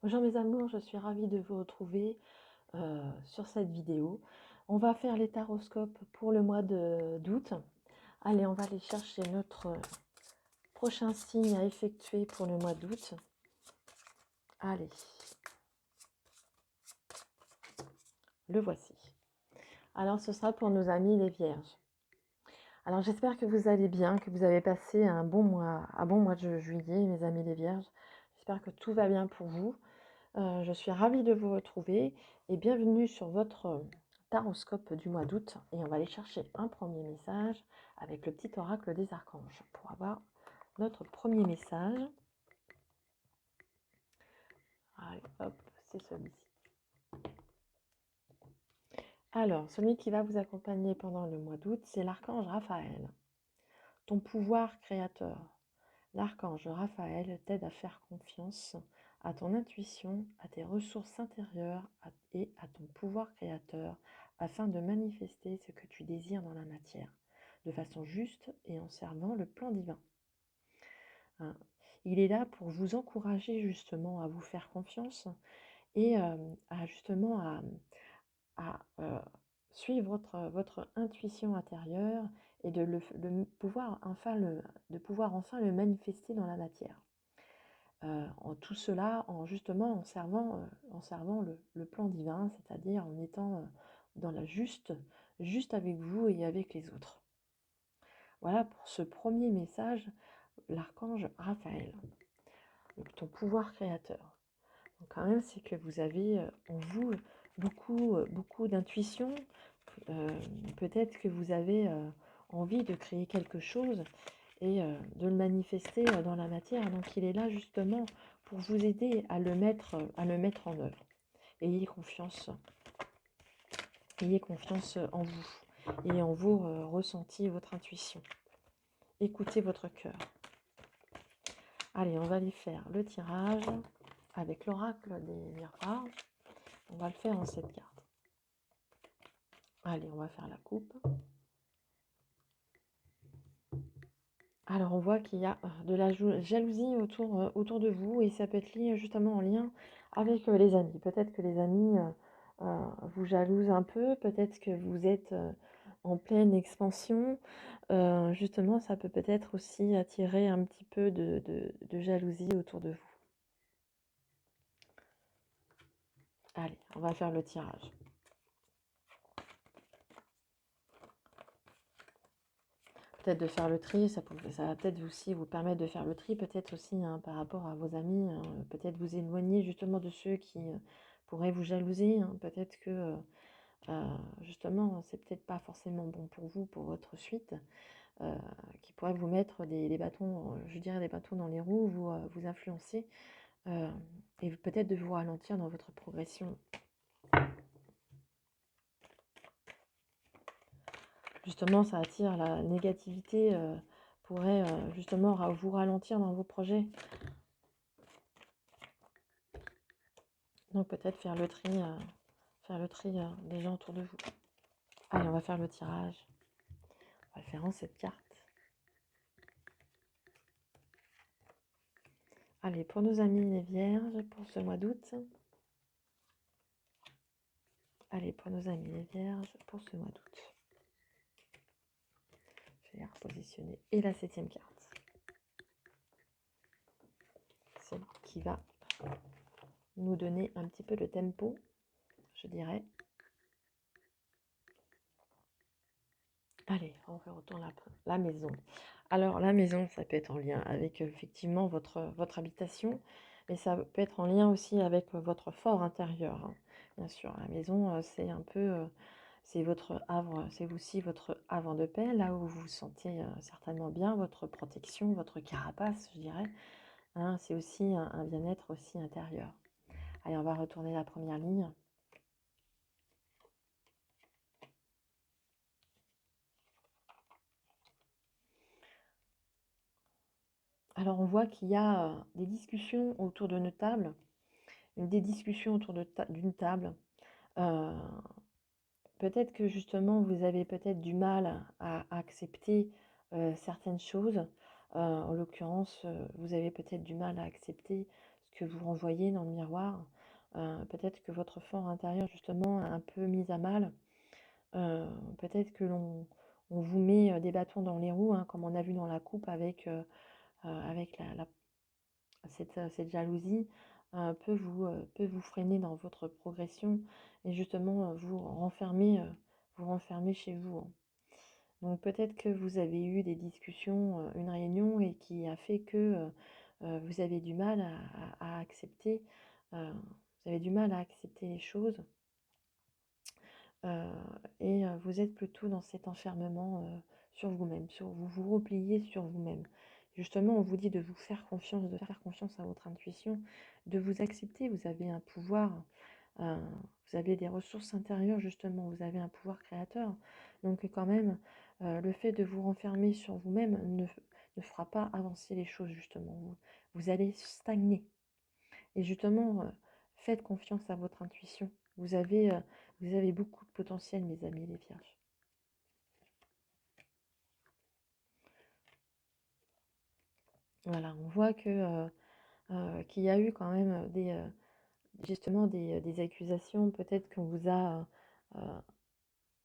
Bonjour mes amours, je suis ravie de vous retrouver sur cette vidéo. On va faire les taroscopes pour le mois d'août. Allez, on va aller chercher notre prochain signe à effectuer pour le mois d'août. Allez, le voici. Alors, ce sera pour nos amis les vierges. Alors, j'espère que vous allez bien, que vous avez passé un bon mois de juillet, mes amis les vierges. J'espère que tout va bien pour vous. Je suis ravie de vous retrouver et bienvenue sur votre taroscope du mois d'août. Et on va aller chercher un premier message avec le petit oracle des archanges pour avoir notre premier message. Allez, hop, c'est celui-ci. Alors, celui qui va vous accompagner pendant le mois d'août, c'est l'archange Raphaël. Ton pouvoir créateur. L'archange Raphaël t'aide à faire confiance à ton intuition, à tes ressources intérieures et à ton pouvoir créateur afin de manifester ce que tu désires dans la matière, de façon juste et en servant le plan divin. Hein. Il est là pour vous encourager justement à vous faire confiance et à justement à suivre votre intuition intérieure et de pouvoir enfin le manifester dans la matière. En tout cela, justement en servant le plan divin, c'est-à-dire en étant dans la juste avec vous et avec les autres. Voilà pour ce premier message, l'archange Raphaël, ton pouvoir créateur. Donc quand même, c'est que vous avez en vous beaucoup d'intuition. Peut-être que vous avez envie de créer quelque chose et de le manifester dans la matière. Donc il est là justement pour vous aider à le mettre en œuvre. Ayez confiance en vous et en vos ressentis, votre intuition. Écoutez votre cœur. Allez, on va aller faire le tirage avec l'oracle des miroirs. On va le faire en 7 cartes. Allez, on va faire la coupe. Alors on voit qu'il y a de la jalousie autour de vous et ça peut être lié justement en lien avec les amis. Peut-être que les amis vous jalousent un peu, peut-être que vous êtes en pleine expansion. Justement, ça peut peut-être aussi attirer un petit peu de jalousie autour de vous. Allez, on va faire le tirage. Peut-être de faire le tri, ça va peut-être aussi vous permettre de faire le tri, peut-être aussi par rapport à vos amis, peut-être vous éloigner justement de ceux qui pourraient vous jalouser, peut-être que justement c'est peut-être pas forcément bon pour vous, pour votre suite, qui pourrait vous mettre des bâtons, je dirais des bâtons dans les roues, vous influencer et peut-être de vous ralentir dans votre progression. Justement, ça attire la négativité, pourrait justement vous ralentir dans vos projets. Donc peut-être faire le tri des gens autour de vous. Allez, on va faire le tirage. On va le faire en 7 cartes. Allez, pour nos amis les vierges, pour ce mois d'août. Allez, pour nos amis les vierges, pour ce mois d'août. Je vais les repositionner. Et la 7e carte. Celle qui va nous donner un petit peu le tempo, je dirais. Allez, on retourne la maison. Alors, la maison, ça peut être en lien avec effectivement votre habitation, mais ça peut être en lien aussi avec votre fort intérieur. Bien sûr, la maison, c'est un peu, c'est votre havre, c'est aussi votre havre de paix, là où vous vous sentez certainement bien, votre protection, votre carapace, je dirais. C'est aussi un bien-être aussi intérieur. Allez, on va retourner la première ligne. Alors, on voit qu'il y a des discussions autour de notre table, des discussions autour d'une table. Peut-être que justement, vous avez peut-être du mal à accepter certaines choses. En l'occurrence, vous avez peut-être du mal à accepter que vous renvoyez dans le miroir. Peut-être que votre fort intérieur, justement, est un peu mis à mal. Peut-être que on vous met des bâtons dans les roues, hein, comme on a vu dans la coupe avec cette jalousie, peut vous freiner dans votre progression et justement vous renfermer chez vous, hein. Donc peut-être que vous avez eu des discussions, une réunion et qui a fait que vous avez du mal à accepter, vous avez du mal à accepter les choses. Heu vous êtes plutôt dans cet enfermement, sur vous-même, vous vous repliez sur vous-même. Justement, on vous dit de vous faire confiance, de faire confiance à votre intuition, de vous accepter. Vous avez un pouvoir, heu, vous avez des ressources intérieures justement, vous avez un pouvoir créateur. Donc quand même, le fait de vous renfermer sur vous-même ne fera pas avancer les choses justement. Vous allez stagner. Et justement, faites confiance à votre intuition. Vous avez beaucoup de potentiel, mes amis les vierges. Voilà, on voit qu'il y a eu quand même justement des accusations, peut-être qu'on vous a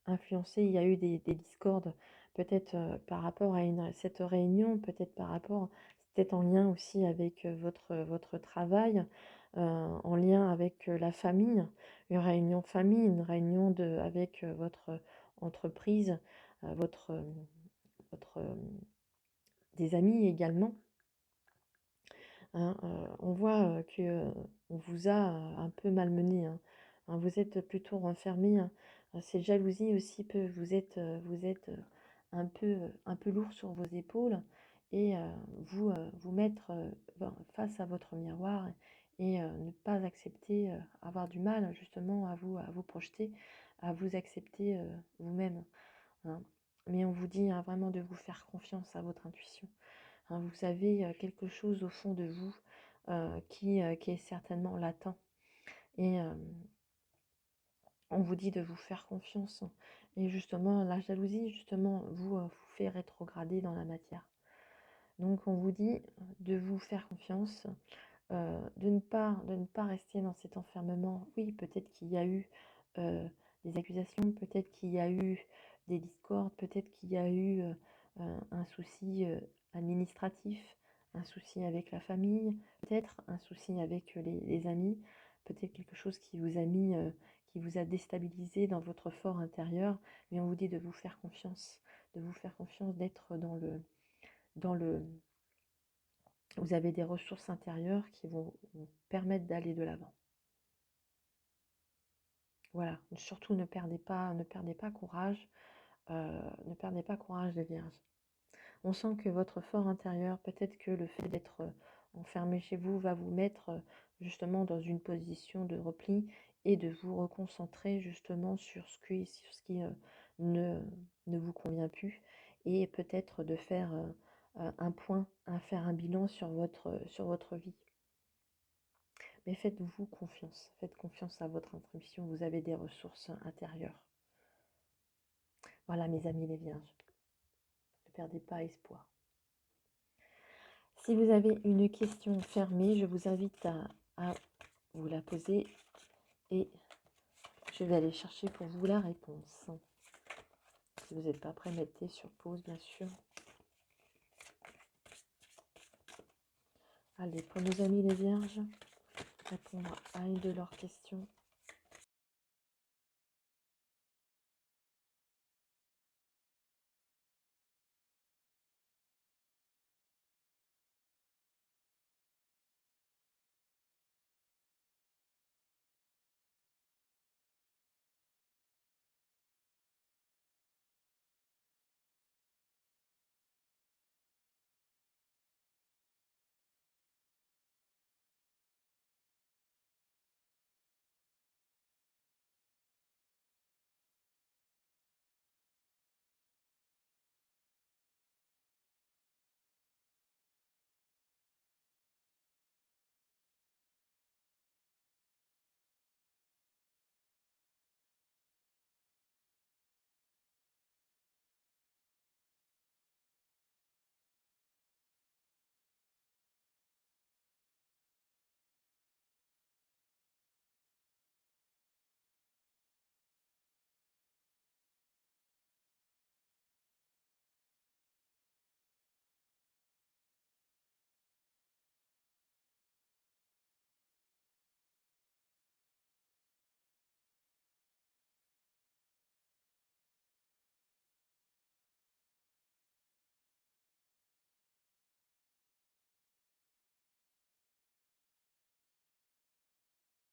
influencé, il y a eu des discordes, peut-être par rapport à cette réunion, peut-être par rapport, c'était en lien aussi avec votre travail, en lien avec la famille, une réunion famille, une réunion avec votre entreprise, votre, votre, des amis également. Hein, on voit que on vous a un peu malmené, hein. Hein, vous êtes plutôt renfermé, hein. Cette jalousie aussi vous êtes un peu lourd sur vos épaules et vous mettre face à votre miroir et ne pas accepter, avoir du mal justement à vous projeter, à vous accepter vous-même, hein. Mais on vous dit, hein, vraiment de vous faire confiance à votre intuition. Hein, vous avez quelque chose au fond de vous qui est certainement latent. Et on vous dit de vous faire confiance. Et justement, la jalousie, justement, vous fait rétrograder dans la matière. Donc on vous dit de vous faire confiance, de ne pas rester dans cet enfermement. Oui, peut-être qu'il y a eu des accusations, peut-être qu'il y a eu des discordes, peut-être qu'il y a eu un souci administratif, un souci avec la famille, peut-être un souci avec les amis, peut-être quelque chose qui vous a qui vous a déstabilisé dans votre fort intérieur, mais on vous dit de vous faire confiance, d'être dans le, vous avez des ressources intérieures qui vont vous permettre d'aller de l'avant. Voilà, surtout ne perdez pas courage, ne perdez pas courage les vierges. On sent que votre fort intérieur, peut-être que le fait d'être enfermé chez vous va vous mettre justement dans une position de repli et de vous reconcentrer justement sur ce qui ne, ne vous convient plus et peut-être de faire un point, faire un bilan sur votre vie. Mais faites confiance à votre intuition, vous avez des ressources intérieures. Voilà mes amis les vierges, ne perdez pas espoir. Si vous avez une question fermée, je vous invite à vous la poser et je vais aller chercher pour vous la réponse. Si vous n'êtes pas prêt, mettez sur pause bien sûr. Allez, pour nos amis les vierges, répondre à une de leurs questions.